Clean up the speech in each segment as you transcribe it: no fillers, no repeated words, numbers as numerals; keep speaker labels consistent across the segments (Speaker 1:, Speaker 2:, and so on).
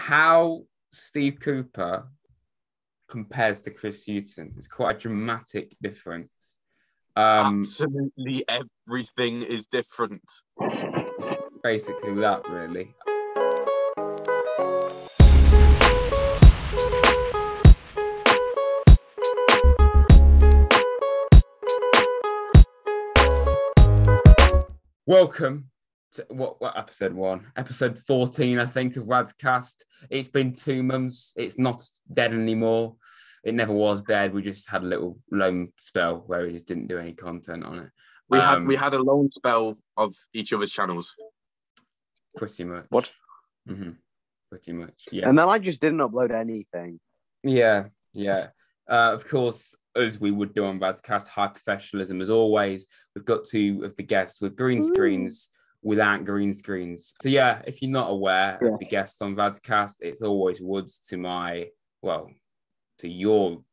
Speaker 1: how Steve Cooper compares to Chris Hughton is quite a dramatic difference.
Speaker 2: Absolutely everything is different.
Speaker 1: Basically that, really. Welcome to what episode 1? Episode 14, I think, of RadsCast. It's been 2 months. It's not dead anymore. It never was dead. We just had a little lone spell where we just didn't do any content on it.
Speaker 2: We had a lone spell of each other's channels.
Speaker 1: Pretty much.
Speaker 3: What?
Speaker 1: Mm-hmm. Pretty much, yes.
Speaker 3: And then I just didn't upload anything.
Speaker 1: Yeah. Of course, as we would do on RadsCast, high professionalism as always. We've got 2 of the guests with green screens, without green screens. So yeah, if you're not aware of the guests on RadsCast, it's always Woods to your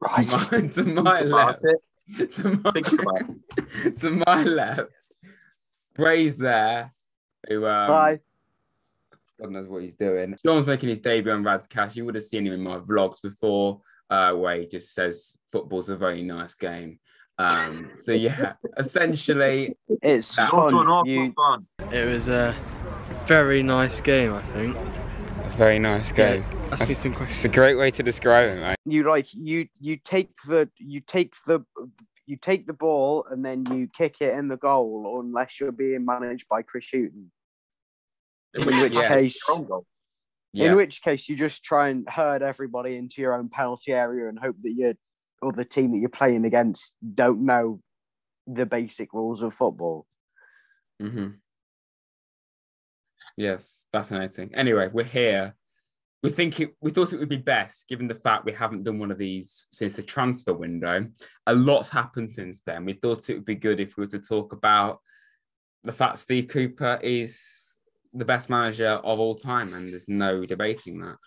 Speaker 3: Right.
Speaker 1: to my left. To my left. Bray's there. Who
Speaker 3: Hi.
Speaker 1: God knows what he's doing. Sean's making his debut on RadsCast. You would have seen him in my vlogs before, where he just says football's a very nice game. So yeah, essentially,
Speaker 3: It's
Speaker 2: fun.
Speaker 4: It was a very nice game, I think.
Speaker 1: A very nice game.
Speaker 4: Yeah, ask me some questions.
Speaker 1: It's a great way to describe it, mate.
Speaker 3: You take the ball and then you kick it in the goal, unless you're being managed by Chris Hughton. In which case you just try and herd everybody into your own penalty area and hope that the team that you're playing against don't know the basic rules of football.
Speaker 1: Mm-hmm. Yes, fascinating. Anyway, we're here. We thought it would be best, given the fact we haven't done one of these since the transfer window. A lot's happened since then. We thought it would be good if we were to talk about the fact Steve Cooper is the best manager of all time, and there's no debating that.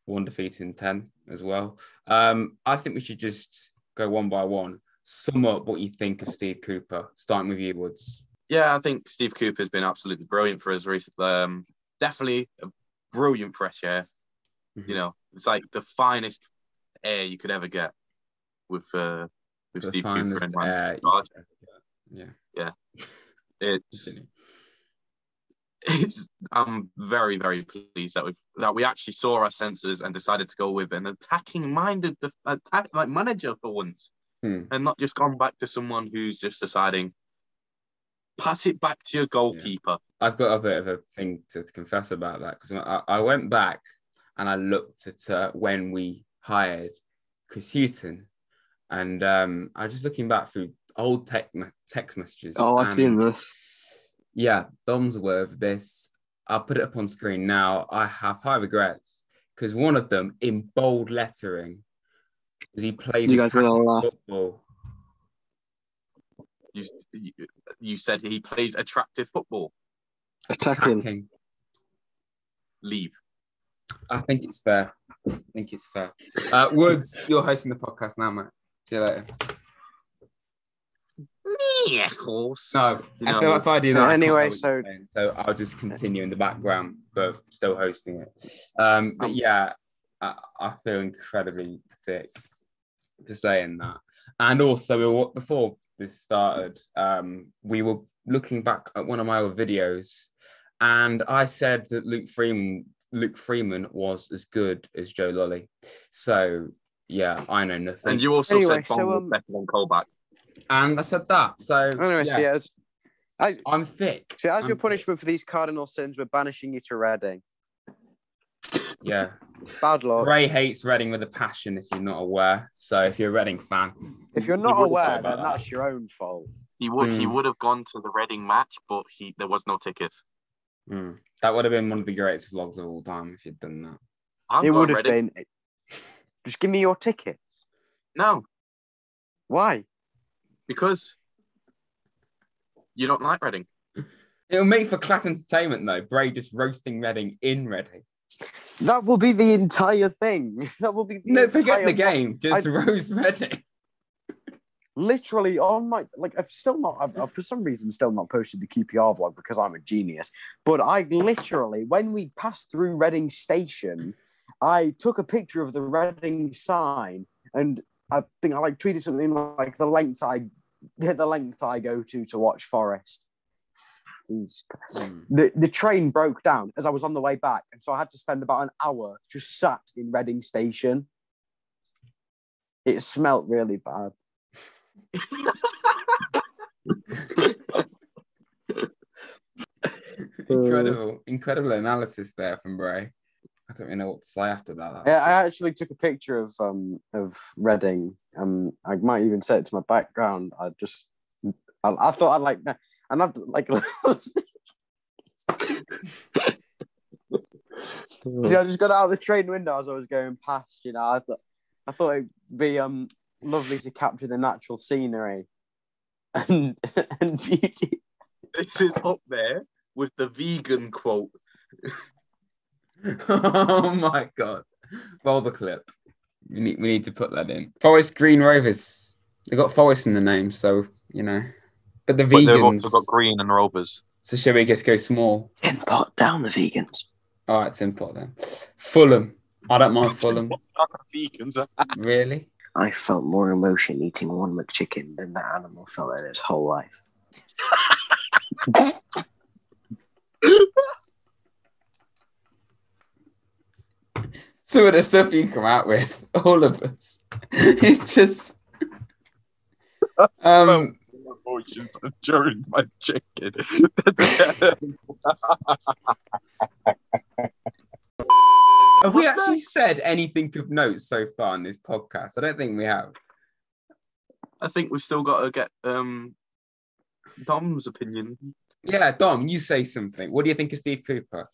Speaker 1: One defeat in 10 as well. I think we should just go one by one. Sum up what you think of Steve Cooper, starting with you, Woods.
Speaker 2: Yeah, I think Steve Cooper has been absolutely brilliant for us recently. Definitely a brilliant fresh air.
Speaker 1: Mm-hmm.
Speaker 2: You know, it's like the finest air you could ever get with Steve Cooper. Yeah. I'm very, very pleased that we actually saw our senses and decided to go with an attacking-minded manager for once, and not just gone back to someone who's just deciding pass it back to your goalkeeper.
Speaker 1: I've got a bit of a thing to confess about that, because I went back and I looked at when we hired Chris Hughton, and I was just looking back through old text messages.
Speaker 3: Oh, I've seen this.
Speaker 1: Yeah, Dom's aware of this. I'll put it up on screen now. I have high regrets, because one of them in bold lettering is he plays football.
Speaker 2: You said he plays attractive football.
Speaker 3: Attacking.
Speaker 2: Leave.
Speaker 1: I think it's fair. Woods, you're hosting the podcast now, mate. See you later.
Speaker 2: Yeah, of course.
Speaker 1: No, if I do that,
Speaker 3: anyway,
Speaker 1: so I'll just continue in the background, but still hosting it. But yeah, I feel incredibly thick for saying that. And also, before this started, we were looking back at one of my other videos, and I said that Luke Freeman was as good as Joe Lolley. So yeah, I know nothing.
Speaker 2: And you also said Bong was better than Colback.
Speaker 1: And I said that. So
Speaker 3: anyway,
Speaker 1: I'm thick.
Speaker 3: So as your punishment for these cardinal sins, we're banishing you to Reading.
Speaker 1: Yeah.
Speaker 3: Bad luck.
Speaker 1: Bray hates Reading with a passion, if you're not aware. So if you're a Reading fan,
Speaker 3: if you're not aware, then that's your own fault.
Speaker 2: He would have gone to the Reading match, but there was no tickets.
Speaker 1: That would have been one of the greatest vlogs of all time if you'd done that.
Speaker 3: It would have been. Just give me your tickets.
Speaker 2: No.
Speaker 3: Why?
Speaker 2: Because you don't like Reading.
Speaker 1: It'll make for class entertainment, though. Bray just roasting Reading in Reading.
Speaker 3: That will be the entire thing. That will be
Speaker 1: forget the game. Just roast Reading.
Speaker 3: literally on my I've for some reason still not posted the QPR vlog because I'm a genius. But I literally, when we passed through Reading Station, I took a picture of the Reading sign, and I think I tweeted something like the length I go to watch Forest. The train broke down as I was on the way back, and so I had to spend about an hour just sat in Reading Station. It smelt really bad.
Speaker 1: Incredible analysis there from Bray. I don't really know what to say after that.
Speaker 3: Yeah, I actually took a picture of Reading. I might even set it to my background. I thought I'd like, and I'd like. See, I just got out of the train window as I was going past. I thought it'd be lovely to capture the natural scenery and beauty.
Speaker 2: This is up there with the vegan quote.
Speaker 1: Oh my god! Roll the clip. We need to put that in. Forest Green Rovers. They got Forest in the name, so But the vegans.
Speaker 2: They've also got Green and Rovers.
Speaker 1: So shall we just go small?
Speaker 3: Import down the vegans.
Speaker 1: All right, import then. Fulham. I don't mind Fulham.
Speaker 2: Vegans.
Speaker 1: Really?
Speaker 3: I felt more emotion eating one McChicken than that animal felt in his whole life.
Speaker 1: Some of the stuff you come out with, all of us, it's just.
Speaker 2: Emotions during my chicken.
Speaker 1: Have we actually said anything of note so far in this podcast? I don't think we have.
Speaker 2: I think we've still got to get Dom's opinion.
Speaker 1: Yeah, Dom, you say something. What do you think of Steve Cooper?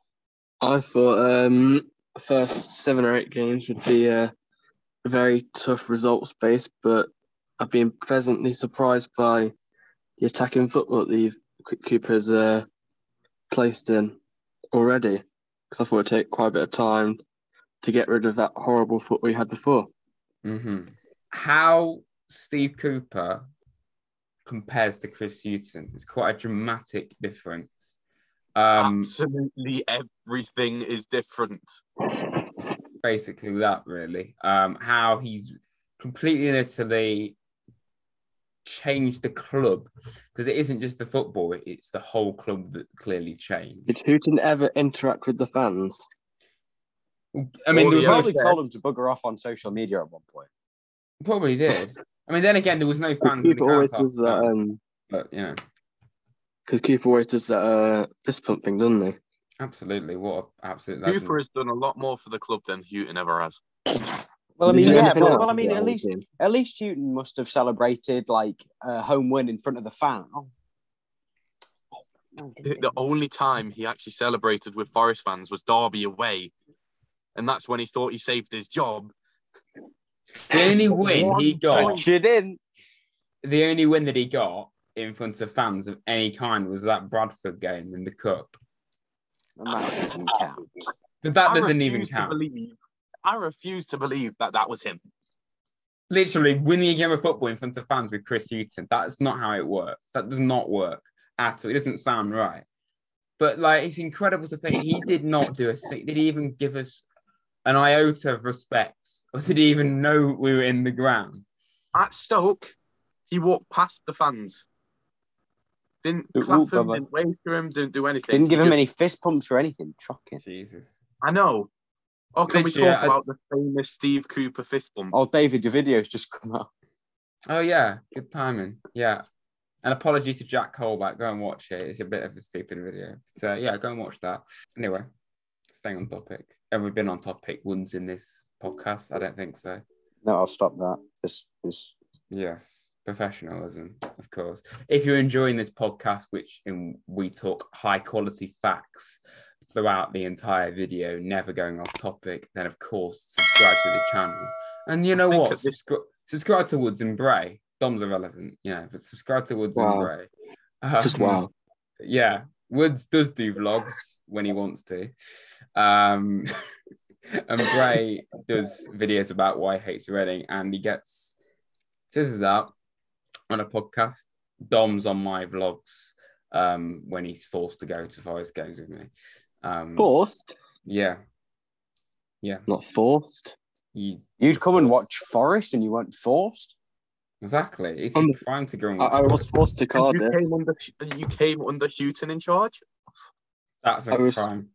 Speaker 4: I thought the first 7 or 8 games would be a very tough results base, but I've been pleasantly surprised by the attacking football that Cooper's placed in already, because I thought it'd take quite a bit of time to get rid of that horrible football he had before.
Speaker 1: Mm-hmm. How Steve Cooper compares to Chris Hughton is quite a dramatic difference.
Speaker 2: Absolutely everything is different.
Speaker 1: Basically that, really. How he's completely and utterly changed the club, because it isn't just the football, it's the whole club that clearly changed.
Speaker 4: Did Hughton ever interact with the fans?
Speaker 1: I mean, there was
Speaker 3: probably told him to bugger off on social media at one point.
Speaker 1: Probably did. I mean, then again, there was no fans.
Speaker 4: Cooper always does that.
Speaker 1: But
Speaker 4: because Cooper always does that fist pump thing, doesn't he?
Speaker 1: Absolutely. What an absolute legend.
Speaker 2: Cooper has done a lot more for the club than Hughton ever has.
Speaker 3: Well, I mean,
Speaker 4: yeah,
Speaker 3: at least Hughton must have celebrated like a home win in front of the fan.
Speaker 2: The only time he actually celebrated with Forest fans was Derby away, and that's when he thought he saved his job.
Speaker 1: The only win he got.
Speaker 3: You didn't.
Speaker 1: The only win that he got in front of fans of any kind was that Bradford game in the cup.
Speaker 3: And that doesn't count.
Speaker 1: But that doesn't even count.
Speaker 2: I refuse to believe that was him.
Speaker 1: Literally, winning a game of football in front of fans with Chris Hughton, that's not how it works. That does not work at all. It doesn't sound right. But, like, it's incredible to think he did not do did he even give us an iota of respect? Or did he even know we were in the ground?
Speaker 2: At Stoke, he walked past the fans. Didn't clap him, didn't wave to him, didn't do anything.
Speaker 3: Didn't give him any fist pumps or anything. Shocking.
Speaker 1: Jesus.
Speaker 2: I know. Oh, can we talk about the famous Steve Cooper fist bump?
Speaker 3: Oh, David, your video's just come out.
Speaker 1: Oh, yeah. Good timing. Yeah. An apology to Jack Colback. Go and watch it. It's a bit of a stupid video. So, yeah, go and watch that. Anyway, staying on topic. Have we been on topic once in this podcast? I don't think so.
Speaker 3: No, I'll stop that. This is...
Speaker 1: Yes. Professionalism, of course. If you're enjoying this podcast, we talk high quality facts throughout the entire video, never going off topic, then of course subscribe to the channel. And you know what? Subscribe to Woods and Bray. Dom's irrelevant, but subscribe to Woods and Bray.
Speaker 4: Just wow.
Speaker 1: Yeah, Woods does do vlogs when he wants to. And Bray does videos about why he hates Reading, and he gets scissors out on a podcast. Dom's on my vlogs when he's forced to go to Forest games with me.
Speaker 4: Forced?
Speaker 1: Yeah.
Speaker 4: Not forced.
Speaker 3: You'd come and watch Forest and you weren't forced?
Speaker 1: Exactly. It's a crime to go and watch.
Speaker 4: I was forced to Cardiff.
Speaker 2: You came under Hughton in charge?
Speaker 1: That's a crime.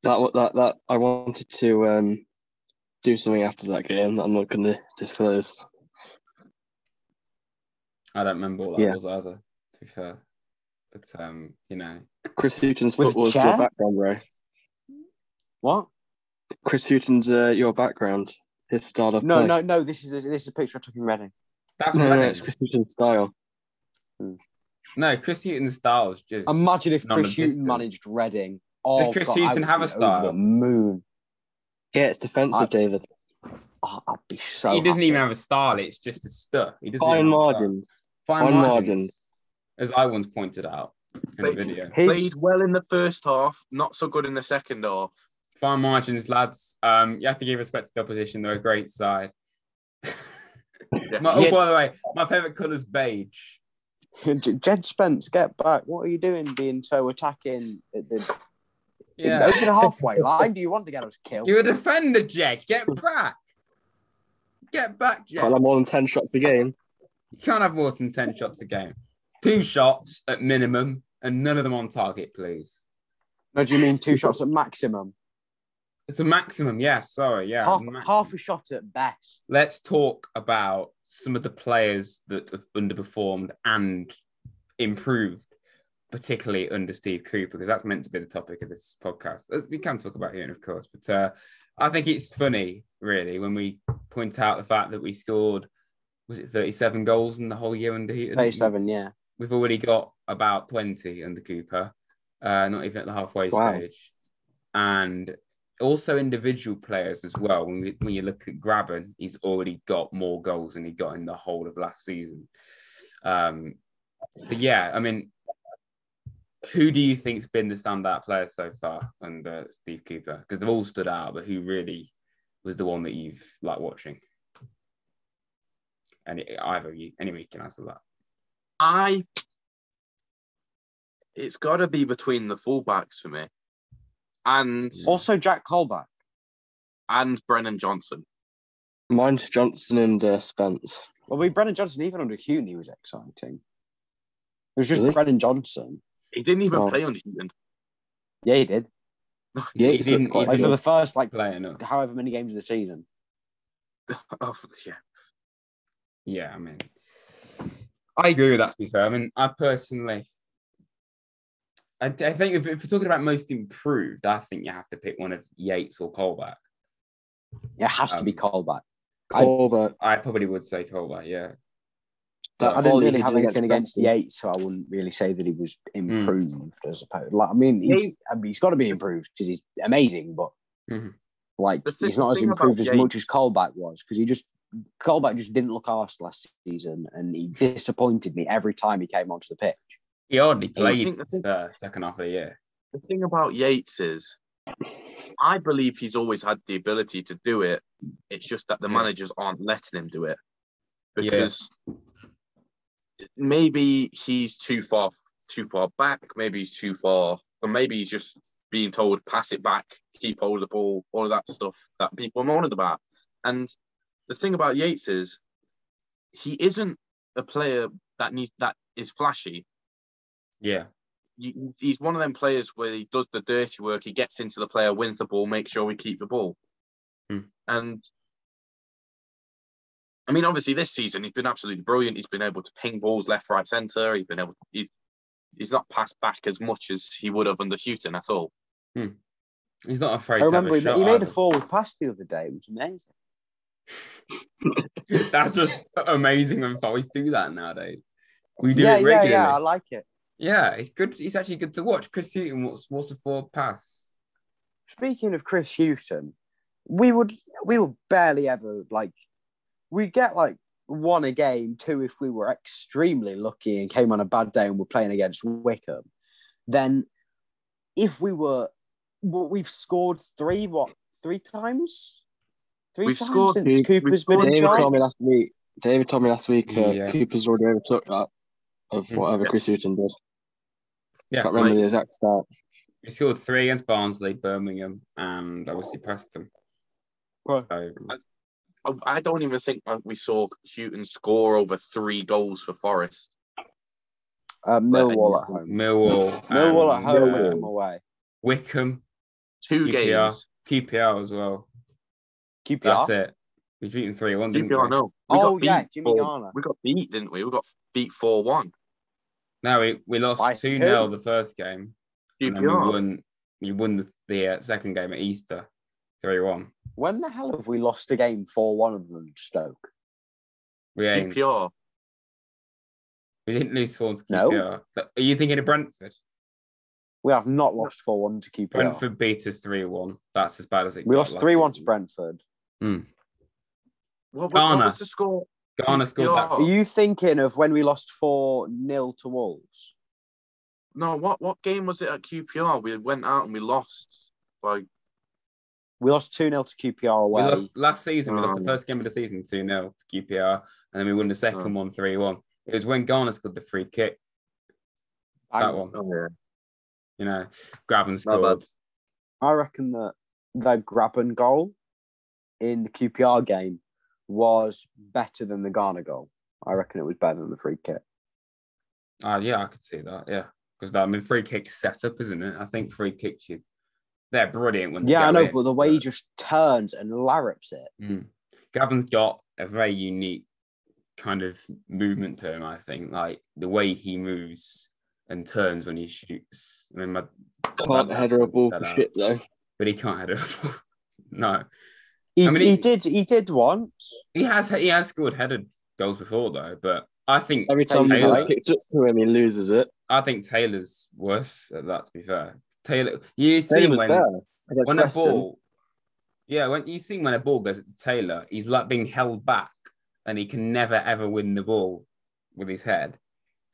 Speaker 4: That I wanted to do something after that game that I'm not going to disclose.
Speaker 1: I don't remember what that was either, to be fair. But,
Speaker 4: Chris Hughton's
Speaker 3: With
Speaker 4: football is
Speaker 3: chair?
Speaker 4: your background, Ray.
Speaker 3: What?
Speaker 4: Chris Hughton's your background. His style of play.
Speaker 3: No. This is a picture I took in Reading.
Speaker 1: That's
Speaker 4: No, it's Chris Hughton's style.
Speaker 1: No, Chris Hughton's style is just...
Speaker 3: Imagine if Chris Hughton managed Reading. Oh,
Speaker 1: Does Chris Hughton have a style?
Speaker 3: Over the moon.
Speaker 4: Yeah, it's defensive, David.
Speaker 3: Oh, I'd be so
Speaker 1: He doesn't
Speaker 3: happy.
Speaker 1: even have a style. It's just a stuff. He doesn't
Speaker 4: Fine
Speaker 1: even have a
Speaker 4: margins.
Speaker 1: style. Fine margins. As I once pointed out in a video.
Speaker 2: Played well in the first half, not so good in the second half.
Speaker 1: Fine margins, lads. You have to give respect to the opposition. They're a great side. By the way, my favourite colour is beige.
Speaker 3: Jed Spence, get back. What are you doing being so attacking at the
Speaker 1: Yeah.
Speaker 3: over the halfway line? Do you want to get us killed?
Speaker 1: You're a defender, Jed. Get back. Get back, Jed.
Speaker 4: Can't have more than 10 shots a game.
Speaker 1: You can't have more than 10 shots a game. 2 shots at minimum and none of them on target, please.
Speaker 3: No, do you mean 2 shots at maximum?
Speaker 1: It's a maximum, yeah. Sorry, yeah.
Speaker 3: Half a shot at best.
Speaker 1: Let's talk about some of the players that have underperformed and improved, particularly under Steve Cooper, because that's meant to be the topic of this podcast. We can talk about Hughton, of course, but I think it's funny, really, when we point out the fact that we scored, was it 37 goals in the whole year under Hughton?
Speaker 3: 37, yeah.
Speaker 1: We've already got about 20 under Cooper, not even at the halfway stage. And also individual players as well. When you look at Graben, he's already got more goals than he got in the whole of last season. But yeah, I mean, who do you think's been the standout player so far under Steve Cooper? Because they've all stood out, but who really was the one that you've liked watching? And either you, anyway, you can answer that.
Speaker 2: It's got to be between the fullbacks for me. And
Speaker 3: also Jack Colback.
Speaker 2: And Brennan Johnson.
Speaker 4: Mine's Johnson and Spence.
Speaker 3: Well, Brennan Johnson, even under Hughton, he was exciting. It was just Brennan Johnson.
Speaker 2: He didn't even play under Hughton.
Speaker 3: Yeah, he did.
Speaker 4: Yeah,
Speaker 3: he didn't. For the first, however many games of the season.
Speaker 2: Oh, yeah.
Speaker 1: Yeah, I mean, I agree with that, to be fair. I mean, I personally... I think if we're talking about most improved, I think you have to pick one of Yates or Colback.
Speaker 3: It has to be Colback.
Speaker 1: I probably would say Colback, yeah.
Speaker 3: I didn't really have anything against Yates, so I wouldn't really say that he was improved as opposed. Like, I mean, he's got to be improved because he's amazing, but he's not as improved as much as Colback was because Colback just didn't look arsed last season, and he disappointed me every time he came onto the pitch.
Speaker 1: He hardly played the second half of the year.
Speaker 2: The thing about Yates is, I believe he's always had the ability to do it. It's just that the managers aren't letting him do it. Because maybe he's too far back, maybe he's too far, or maybe he's just being told, pass it back, keep hold of the ball, all of that stuff that people are moaning about. And the thing about Yates is, he isn't a player that is flashy.
Speaker 1: Yeah.
Speaker 2: He's one of them players where he does the dirty work, he gets into the player, wins the ball, makes sure we keep the ball. And I mean, obviously this season he's been absolutely brilliant. He's been able to ping balls left, right, centre. He's not passed back as much as he would have under Hughton at all.
Speaker 1: He's not afraid
Speaker 3: I remember
Speaker 1: to have a shot
Speaker 3: he made
Speaker 1: either.
Speaker 3: a forward pass the other day. It was amazing.
Speaker 1: That's just amazing when forwards do that nowadays. We do it regularly.
Speaker 3: Yeah, I like it.
Speaker 1: Yeah, it's good. It's actually good to watch. Chris Hughton, what's a forward pass?
Speaker 3: Speaking of Chris Hughton, we would barely ever we'd get one a game, 2 if we were extremely lucky and came on a bad day and we're playing against Wickham. Then if we've scored 3 times? 3
Speaker 2: We've
Speaker 3: times
Speaker 2: scored
Speaker 3: since Cooper's been in
Speaker 4: David
Speaker 3: charge?
Speaker 4: told me last week David told me last week
Speaker 1: Yeah.
Speaker 4: Cooper's already overtook that of whatever Chris Hughton did.
Speaker 1: Yeah,
Speaker 4: Can't remember the exact start.
Speaker 1: he scored 3 against Barnsley, Birmingham, and obviously Preston.
Speaker 3: Right.
Speaker 1: So,
Speaker 2: I don't even think we saw Hughton score over 3 goals for Forest.
Speaker 3: Millwall at home.
Speaker 1: Millwall
Speaker 3: at home, Wickham away.
Speaker 1: Wickham,
Speaker 2: 2 games.
Speaker 1: QPR as well.
Speaker 3: QPR?
Speaker 1: That's it. We beat them 3-1, didn't
Speaker 2: QPR,
Speaker 1: we?
Speaker 2: no.
Speaker 3: Jimmy Garner.
Speaker 2: We got beat, didn't we? We got beat 4-1.
Speaker 1: No, we lost 2-0 the first game.
Speaker 2: QPR.
Speaker 1: And then we won the second game at Easter, 3-1.
Speaker 3: When the hell have we lost a game 4-1 of them, Stoke?
Speaker 2: QPR.
Speaker 1: We didn't lose 4 to
Speaker 3: No.
Speaker 1: QPR. Are you thinking of Brentford?
Speaker 3: We have not lost 4-1 to QPR.
Speaker 1: Brentford beat us 3-1. That's as bad as it
Speaker 3: We
Speaker 1: got
Speaker 3: lost
Speaker 1: last
Speaker 3: 3-1 to
Speaker 1: season.
Speaker 3: Brentford.
Speaker 2: What
Speaker 1: Garner.
Speaker 2: was the score?
Speaker 1: Garner scored that.
Speaker 3: Are you thinking of when we lost 4-0 to Wolves?
Speaker 2: No, what game was it at QPR? We went out and we lost.
Speaker 3: We lost 2-0 to QPR away.
Speaker 1: We lost last season. We lost the first game of the season 2-0 to QPR, and then we won the second one 3-1. It was when Garner scored the free kick. That one.
Speaker 2: Oh, yeah.
Speaker 1: You know, Graben scored.
Speaker 3: I reckon that the Graben goal in the QPR game was better than the Garner goal. I reckon it was better than the free kick.
Speaker 1: Yeah, I could see that. Yeah, because free kick set up, isn't it? I think free kicks they're brilliant when.
Speaker 3: Yeah, I know, but the way he just turns and larrups it.
Speaker 1: Graben's got a very unique kind of movement to him. I think, like the way he moves and turns when he shoots. I mean,
Speaker 4: can't header a ball for shit though.
Speaker 1: But he can't header a ball. No.
Speaker 3: He did once.
Speaker 1: He has scored headed goals before though, but I think
Speaker 4: every time Taylor picked up to him, he loses it.
Speaker 1: I think Taylor's worse at that. To be fair, Taylor, you see
Speaker 4: when
Speaker 1: a ball, when you see when a ball goes to Taylor, he's like being held back, and he can never ever win the ball with his head.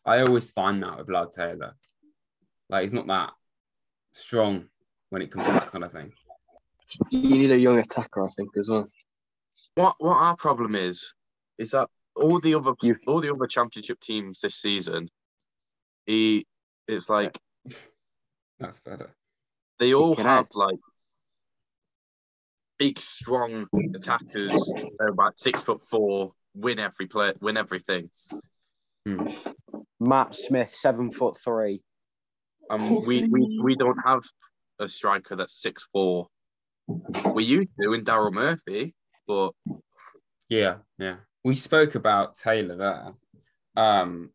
Speaker 1: I always find that with Lad Taylor, like he's not that strong when it comes to that kind of thing.
Speaker 4: You need a young attacker, I think, as well.
Speaker 2: What our problem is that all the other championship teams this season, it's like
Speaker 1: that's better.
Speaker 2: They all have like big, strong attackers. They're about 6'4", win everything.
Speaker 3: Matt Smith, 7'3".
Speaker 2: We don't have a striker that's 6'4". We used to in Daryl Murphy, but
Speaker 1: yeah. We spoke about Taylor there. I mean,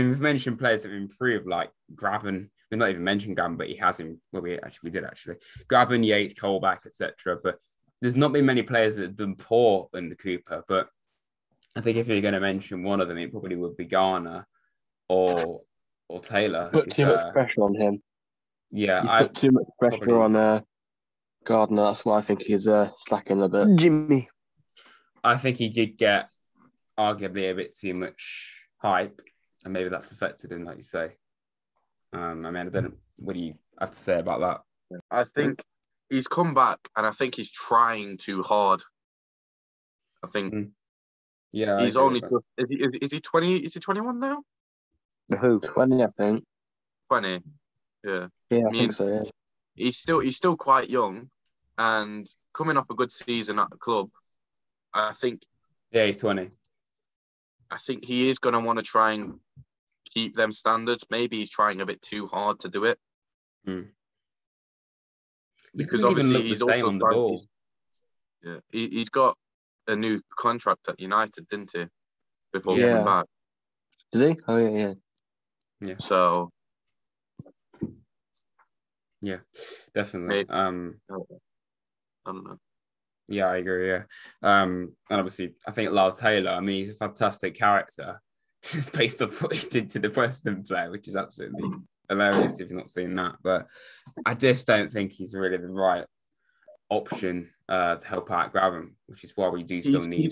Speaker 1: we've mentioned players that have improved, like Graben. We've not even mentioned Graben, but he has him. Well, we did actually. Graben, Yates, Colback, etc. But there's not been many players that have done poor under Cooper. But I think if you're going to mention one of them, it probably would be Garner or Taylor.
Speaker 4: Put too much pressure on him.
Speaker 1: Yeah,
Speaker 4: you put too much pressure on Gardner. That's why I think he's slacking a bit.
Speaker 3: Jimmy.
Speaker 1: I think he did get arguably a bit too much hype, and maybe that's affected him, like you say. I mean, I don't know, what do you have to say about that?
Speaker 2: I think he's come back, and I think he's trying too hard. I think.
Speaker 1: Yeah,
Speaker 2: he's only. Is he 20? Is he 21 now?
Speaker 3: Who?
Speaker 4: 20, I think.
Speaker 2: 20. Yeah.
Speaker 4: Yeah, I think so. Yeah.
Speaker 2: He's still quite young, and coming off a good season at the club, I think.
Speaker 1: Yeah, he's 20.
Speaker 2: I think he is going to want to try and keep them standards. Maybe he's trying a bit too hard to do it. Because obviously he's
Speaker 1: the same on the ball.
Speaker 2: Yeah, he's got a new contract at United, didn't he? Before coming back.
Speaker 4: Did he? Oh yeah.
Speaker 2: So.
Speaker 1: Yeah, definitely.
Speaker 2: I don't know.
Speaker 1: Yeah, I agree. Yeah, and obviously, I think Lyle Taylor. I mean, he's a fantastic character. It's based on what he did to the Preston player, which is absolutely hilarious if you've not seen that. But I just don't think he's really the right option to help out Graben, which is why we do still need.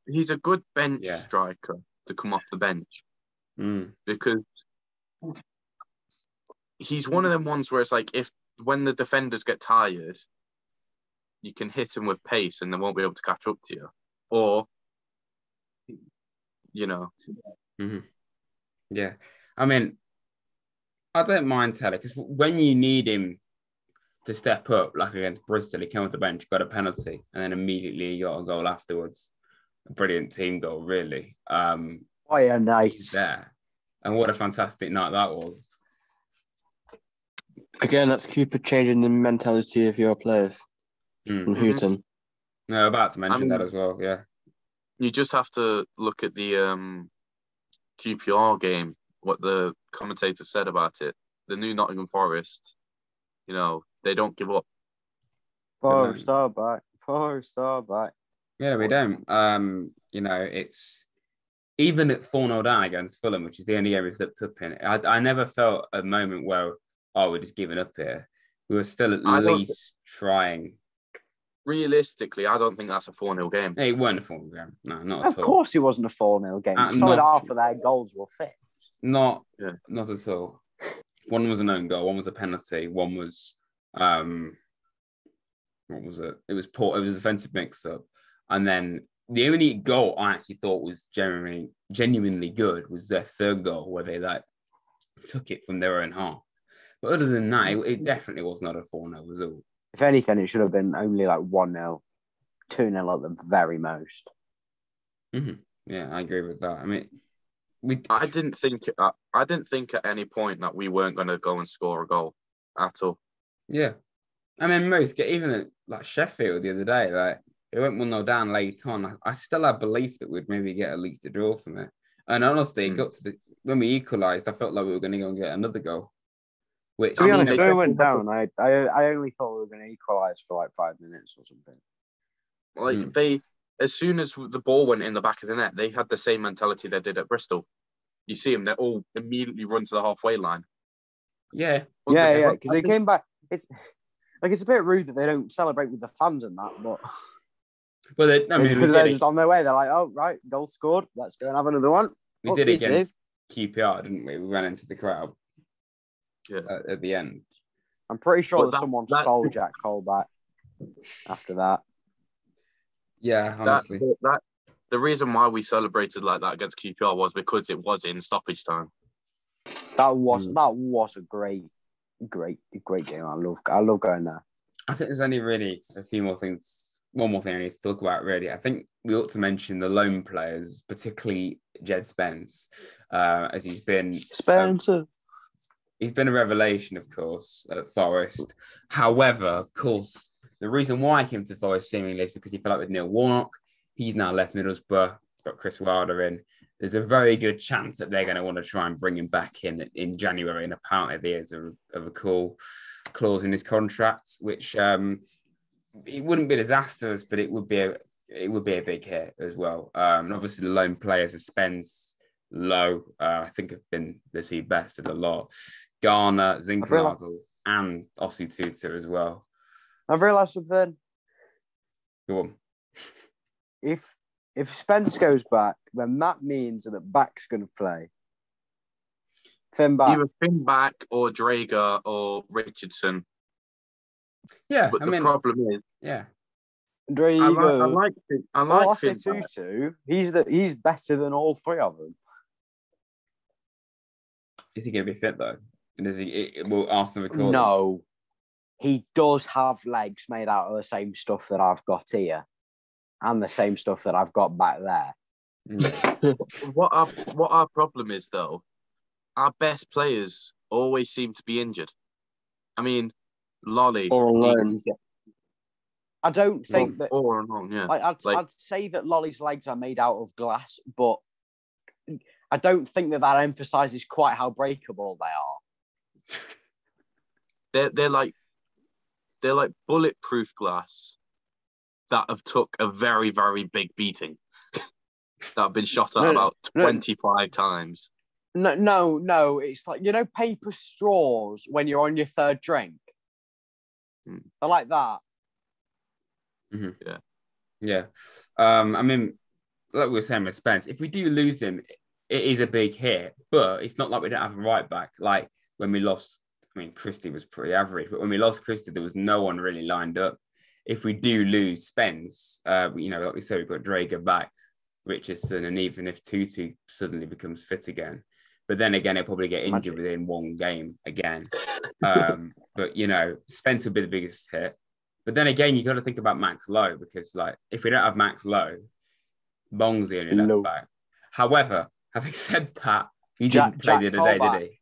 Speaker 2: He's a good bench striker to come off the bench because he's one of them ones where it's like when the defenders get tired, you can hit him with pace and they won't be able to catch up to you. Or you know.
Speaker 1: Mm-hmm. Yeah. I mean, I don't mind Taylor because when you need him to step up, like against Bristol, he came off the bench, got a penalty, and then immediately he got a goal afterwards. A brilliant team goal, really.
Speaker 3: Oh, yeah, nice.
Speaker 1: There. And what a fantastic night that was.
Speaker 4: Again, that's Cooper changing the mentality of your players. And Hughton.
Speaker 1: No, about to mention that as well, yeah.
Speaker 2: You just have to look at the QPR game, what the commentator said about it. The new Nottingham Forest, you know, they don't give up.
Speaker 3: 4-star back. 4-star back.
Speaker 1: Yeah, we don't. You know, it's even at 4-0 down against Fulham, which is the only game we slipped up in. I never felt a moment where, we're just giving up here. We were still at least trying.
Speaker 2: Realistically, I don't think that's a 4-0 game.
Speaker 1: It wasn't a 4-0 game. No, not at all.
Speaker 3: Of course it wasn't a 4-0 game. Solid half of their goals were fixed.
Speaker 1: Not at all. One was an own goal, one was a penalty, one was what was it? It was a defensive mix-up. And then the only goal I actually thought was genuinely good was their third goal, where they took it from their own half. But other than that, it definitely was not a 4-0 result.
Speaker 3: If anything, it should have been only like 1-0, 2-0 at the very most.
Speaker 1: Mm-hmm. Yeah, I agree with that. I mean,
Speaker 2: I didn't think at any point that we weren't going to go and score a goal at all.
Speaker 1: Yeah, I mean, even at Sheffield the other day, it went 1-0 down late on. I still had belief that we'd maybe get at least a draw from it. And honestly, it got to when we equalised, I felt like we were going to go and get another goal. Which,
Speaker 3: to be honest, when it went down, I only thought we were going to equalise for like 5 minutes or something.
Speaker 2: Like as soon as the ball went in the back of the net, they had the same mentality they did at Bristol. You see them; they all immediately run to the halfway line.
Speaker 1: Yeah,
Speaker 3: because they came back. It's a bit rude that they don't celebrate with the fans and that, but.
Speaker 1: Well,
Speaker 3: they're just on their way. They're like, "Oh, right, goal scored. Let's go and have another one."
Speaker 1: We did it against QPR, didn't we? We ran into the crowd.
Speaker 2: Yeah.
Speaker 1: At the end.
Speaker 3: I'm pretty sure that someone stole Jack Cole back after that.
Speaker 1: Yeah, honestly.
Speaker 2: The reason why we celebrated like that against QPR was because it was in stoppage time.
Speaker 3: That was a great game. I love going there.
Speaker 1: I think there's only really a few more things. One more thing I need to talk about, really. I think we ought to mention the lone players, particularly Jed Spence, as he's been
Speaker 3: Spencer.
Speaker 1: He's been a revelation, of course, at Forest. However, of course, the reason why he came to Forest seemingly is because he fell out with Neil Warnock. He's now left Middlesbrough, got Chris Wilder in. There's a very good chance that they're going to want to try and bring him back in January. And apparently there's a cool clause in his contract, which it wouldn't be disastrous, but it would be a big hit as well. And obviously the lone players are Spence, Lowe, I think have been the two best of the lot. Garner, Zinck, and Ossie Tutor as well.
Speaker 3: I've realised something.
Speaker 1: Go on.
Speaker 3: If Spence goes back, then that means that Back's going to play. Finn Back.
Speaker 2: Either Finn Back or Drager or Richardson.
Speaker 1: Yeah,
Speaker 2: but the problem is,
Speaker 3: Drager.
Speaker 2: I like
Speaker 3: Finn Tutu. He's better than all three of them.
Speaker 1: Is he going to be fit though? And will Arsenal record?
Speaker 3: No, he does have legs made out of the same stuff that I've got here, and the same stuff that I've got back there.
Speaker 2: What our problem is though, our best players always seem to be injured. I mean, Lolley
Speaker 4: or alone.
Speaker 3: I don't think that.
Speaker 2: Or alone, yeah.
Speaker 3: I'd say that Lolley's legs are made out of glass, but I don't think that emphasises quite how breakable they are.
Speaker 2: They're like bulletproof glass that have took a very, very big beating. That have been shot at about 25 times.
Speaker 3: No. It's like, paper straws when you're on your third drink. They're like that.
Speaker 1: Mm-hmm. Yeah. I mean, like we were saying with Spence, if we do lose him, it is a big hit, but it's not like we don't have a right back. Like when we lost, Christie was pretty average, but when we lost Christie, there was no one really lined up. If we do lose Spence, like we said, we've got Drager back. Richardson, and even if Tutu suddenly becomes fit again. But then again, he'll probably get injured within one game again. But, you know, Spence will be the biggest hit. But then again, you got to think about Max Lowe, because, like, if we don't have Max Lowe, Bong's the only left back. However, having said that, he didn't play the other day, did he?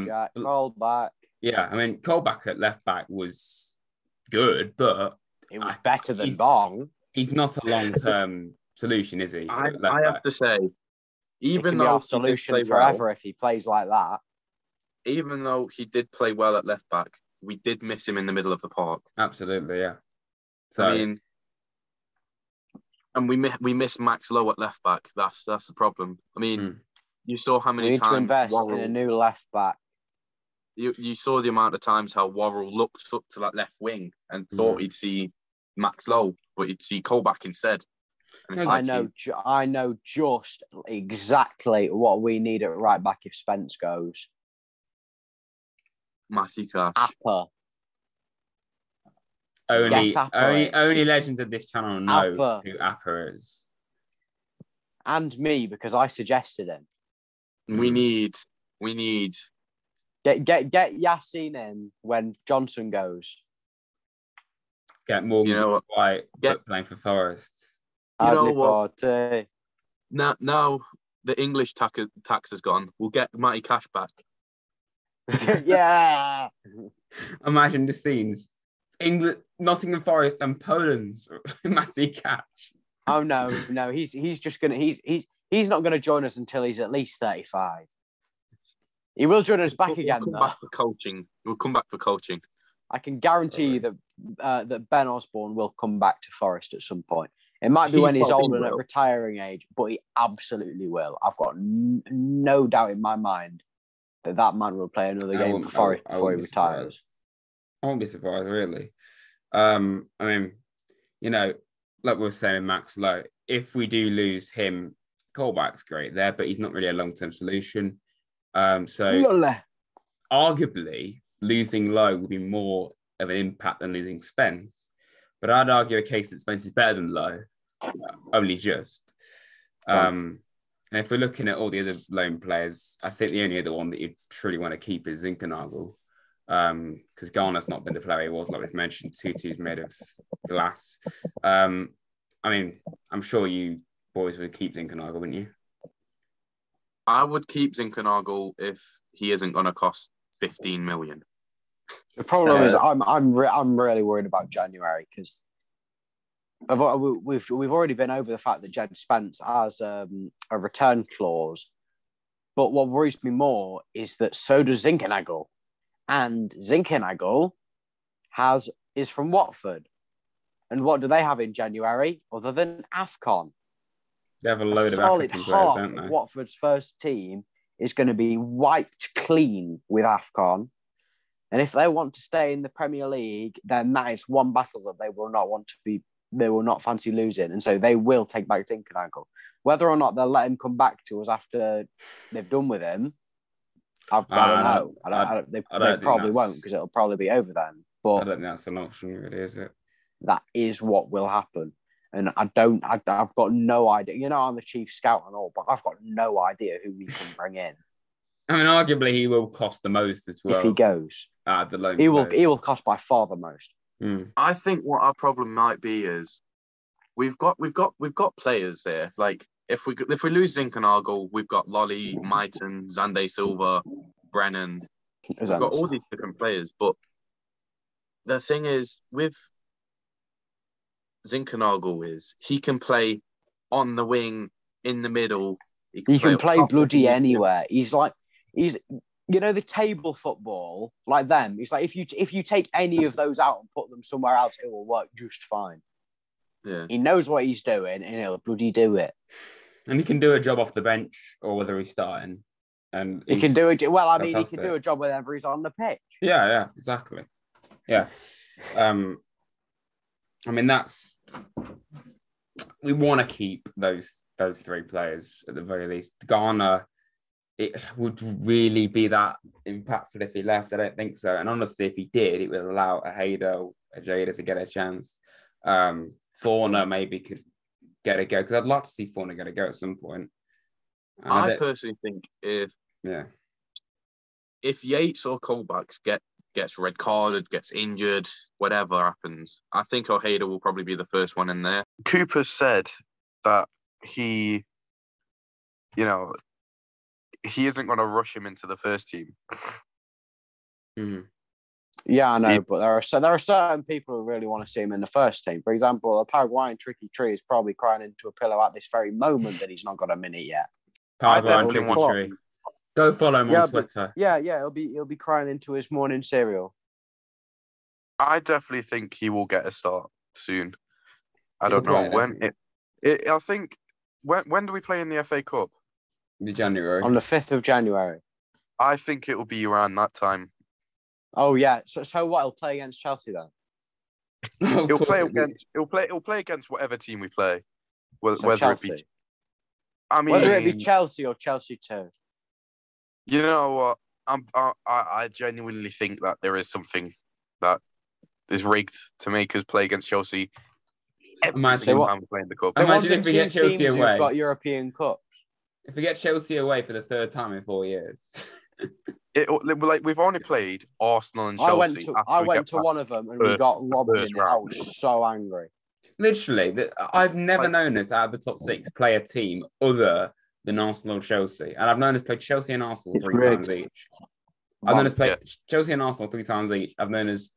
Speaker 3: Jack Colback.
Speaker 1: Yeah, I mean, Colback at left back was good, but
Speaker 3: it was better than Bong.
Speaker 1: He's not a long-term solution, is he?
Speaker 2: I have to say, even though
Speaker 3: our solution forever if he plays like that.
Speaker 2: Even though he did play well at left back, we did miss him in the middle of the park.
Speaker 1: Absolutely, yeah. So
Speaker 2: I mean, and we miss Max Lowe at left back. That's the problem. I mean, you saw how many times
Speaker 3: we need to invest in a new left back.
Speaker 2: You saw the amount of times how Worrell looked up to that left wing and thought he'd see Max Lowe, but he'd see Colback instead.
Speaker 3: I know just exactly what we need at right back if Spence goes.
Speaker 2: Matty Cash.
Speaker 3: Appa.
Speaker 1: Only legends of this channel know who Appa is.
Speaker 3: And me, because I suggested him.
Speaker 2: We need
Speaker 3: Get Yassine in when Johnson goes.
Speaker 1: Get Morgan White playing for Forest.
Speaker 2: You know what? Now the English tax has gone. We'll get Matty Cash back.
Speaker 3: Yeah.
Speaker 1: Imagine the scenes. England, Nottingham Forest, and Poland's Matty Cash.
Speaker 3: Oh no, he's not gonna join us until he's at least 35. He will join us back again, though.
Speaker 2: Back for coaching. We'll come back for coaching.
Speaker 3: I can guarantee you that Ben Osborne will come back to Forest at some point. It might be when he's old and at retiring age, but he absolutely will. I've got no doubt in my mind that man will play another game for Forest before he retires.
Speaker 1: I won't be surprised, really. I mean, you know, like we were saying, Max Lowe, if we do lose him, Colback's great there, but he's not really a long-term solution. So arguably, losing Lowe will be more of an impact than losing Spence. But I'd argue a case that Spence is better than Lowe, only just. And if we're looking at all the other loan players, I think the only other one that you truly want to keep is Zinckernagel. Because Garner's not been the player he was, like we've mentioned. Tutu's made of glass. I mean, I'm sure you boys would keep Zinckernagel, wouldn't you?
Speaker 2: I would keep Zinckernagel if he isn't going to cost 15 million.
Speaker 3: The problem is, I'm really worried about January because we've already been over the fact that Jed Spence has a return clause, but what worries me more is that so does Zinckernagel, and Zinckernagel is from Watford, and what do they have in January other than AFCON?
Speaker 1: They have a load of African players, don't they?
Speaker 3: Watford's first team is going to be wiped clean with AFCON. And if they want to stay in the Premier League, then that is one battle that they will not fancy losing. And so they will take back Zinckernagel. Whether or not they'll let him come back to us after they've done with him, I don't know. They probably won't, because it'll probably be over then. But
Speaker 1: I don't think that's an option, really, is it?
Speaker 3: That is what will happen. And I've got no idea. You know, I'm the chief scout and all, but I've got no idea who we can bring in.
Speaker 1: I mean, arguably, he will cost the most as well.
Speaker 3: If he goes.
Speaker 1: The loan
Speaker 3: he will cost by far the most.
Speaker 2: I think what our problem might be is we've got players there. Like if we lose Zinckernagel, we've got Lolley, Myton, Zande Silva, Brennan. We've got all these different players, but the thing is with Zinckernagel is he can play on the wing, in the middle.
Speaker 3: He can play bloody anywhere. He's you know, the table football, like them. It's like if you take any of those out and put them somewhere else, it will work just fine.
Speaker 2: Yeah,
Speaker 3: he knows what he's doing, and he'll bloody do it.
Speaker 1: And he can do a job off the bench, or whether he's starting. And
Speaker 3: he can do it. Well, I mean, he can do a job whenever he's on the pitch.
Speaker 1: Yeah, exactly. Yeah. I mean, we want to keep those three players at the very least. Garner, it would really be that impactful if he left. I don't think so. And honestly, if he did, it would allow Ojeda to get a chance. Thorner maybe could get a go because I'd like to see Fauna get a go at some point.
Speaker 2: I personally think if Yates or Colbacks gets red carded, gets injured, whatever happens, I think Ojeda will probably be the first one in there.
Speaker 5: Cooper said that he isn't going to rush him into the first team.
Speaker 1: Mm-hmm.
Speaker 3: Yeah, I know, but there are certain people who really want to see him in the first team. For example, a Paraguayan Tricky Tree is probably crying into a pillow at this very moment that he's not got a minute yet.
Speaker 1: Paraguayan Tricky Tree. Go follow him on Twitter.
Speaker 3: He'll be crying into his morning cereal.
Speaker 5: I definitely think he will get a start soon. I don't know when. I think when do we play in the FA Cup?
Speaker 1: In January.
Speaker 3: On the 5th of January.
Speaker 5: I think it will be around that time.
Speaker 3: Oh yeah. So what? He'll play against Chelsea then.
Speaker 5: He'll play against whatever team we play. Whether
Speaker 3: Chelsea.
Speaker 5: it be. I mean,
Speaker 3: whether it be Chelsea or Chelsea 2.
Speaker 5: You know what? I genuinely think that there is something that is rigged to make us play against Chelsea every single time we play in the cup.
Speaker 1: Imagine if we get Chelsea away.
Speaker 3: Who've got European cups.
Speaker 1: If we get Chelsea away for the 3rd time in 4 years.
Speaker 5: We've only played Arsenal and Chelsea.
Speaker 3: I went to one of them and we got robbed in it. I was so angry.
Speaker 1: Literally, I've never known us out of the top 6 play a team other than Arsenal or Chelsea. And I've known us play Chelsea and Arsenal 3 times each. I've known us play Chelsea and Arsenal 3 times each. I've known us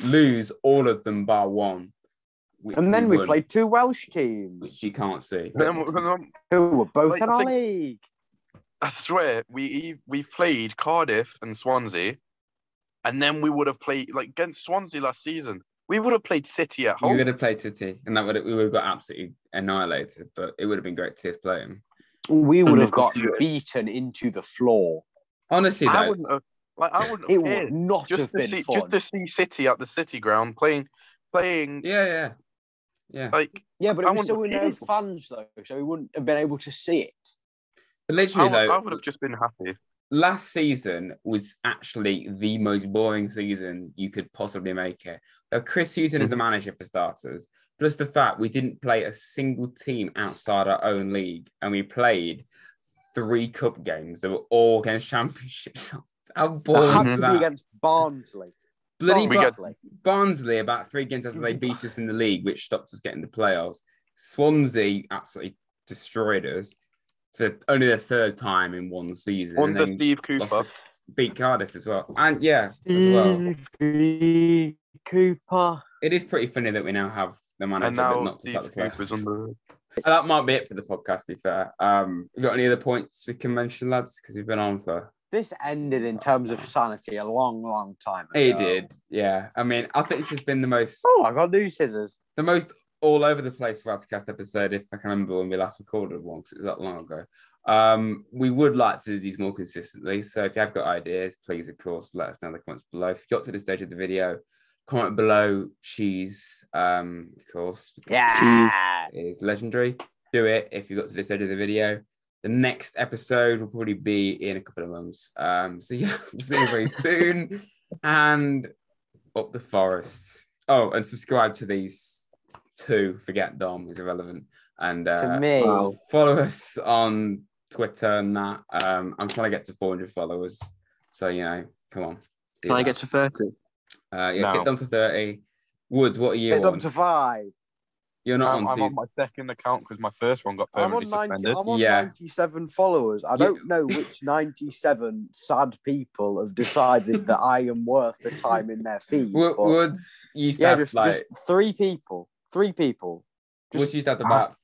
Speaker 1: lose all of them bar one.
Speaker 3: And then we played 2 Welsh teams.
Speaker 1: Which you can't see.
Speaker 3: Who were both in our league.
Speaker 5: I swear, we've played Cardiff and Swansea. And then we would have played, against Swansea last season, we would have played City at home.
Speaker 1: We would have played City. And we would have got absolutely annihilated. But it would have been great to see us play them.
Speaker 3: We would have got beaten into the floor.
Speaker 1: Honestly,
Speaker 5: I wouldn't have.
Speaker 3: It would not have been fun.
Speaker 5: Just to see City at the City ground playing.
Speaker 1: Yeah.
Speaker 3: But it was still with no fans though, so we wouldn't have been able to see it.
Speaker 1: But literally,
Speaker 5: I would have just been happy.
Speaker 1: Last season was actually the most boring season you could possibly make it. Now, Chris Hughton is the manager for starters. Plus the fact we didn't play a single team outside our own league, and we played 3 cup games that were all against Championship sides. How boring is that?
Speaker 3: It had to be against Barnsley.
Speaker 1: Barnsley about 3 games after they beat us in the league, which stopped us getting the playoffs. Swansea absolutely destroyed us for only the 3rd time in one season.
Speaker 5: Under Steve Cooper.
Speaker 1: Beat Cardiff as well. And as well.
Speaker 3: Cooper.
Speaker 1: It is pretty funny that we now have the manager that knocked us out of the playoffs. That might be it for the podcast, to be fair. You got any other points we can mention, lads? Because we've been on for...
Speaker 3: This ended in terms of sanity a long, long time ago.
Speaker 1: It did, yeah. I mean, I think this has been the most...
Speaker 3: Oh, I got new scissors.
Speaker 1: The most all over the place RadsCast episode, if I can remember when we last recorded one, because it was that long ago. We would like to do these more consistently. So if you have got ideas, please, of course, let us know in the comments below. If you got to this stage of the video, comment below cheese, of course.
Speaker 3: Yeah.
Speaker 1: Cheese is legendary. Do it if you got to this stage of the video. The next episode will probably be in a couple of months. So yeah, we'll see you very soon. And up the forest. Oh, and subscribe to these 2. Forget Dom is irrelevant. And
Speaker 3: to me,
Speaker 1: follow us on Twitter and that. I'm trying to get to 400 followers. So come on.
Speaker 4: Can I get to 30?
Speaker 1: Get down to 30. Woods, what are you on?
Speaker 3: Get down to 5.
Speaker 1: You're not
Speaker 5: I'm on my 2nd account because my first one got permanently suspended.
Speaker 3: I'm on 97 followers. I don't know which 97 sad people have decided that I am worth the time in their feed.
Speaker 1: Woods used to have
Speaker 3: just 3 people. 3 people.
Speaker 1: Woods used to have about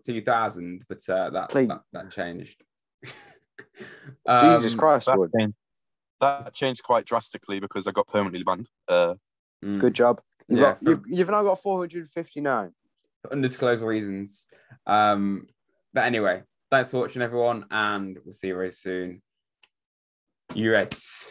Speaker 1: 2,000, but that changed.
Speaker 3: Jesus Christ, Wood.
Speaker 5: That changed quite drastically because I got permanently banned.
Speaker 3: Good job. You've now got 459.
Speaker 1: For undisclosed reasons. But anyway, thanks for watching, everyone, and we'll see you very soon. You Reds.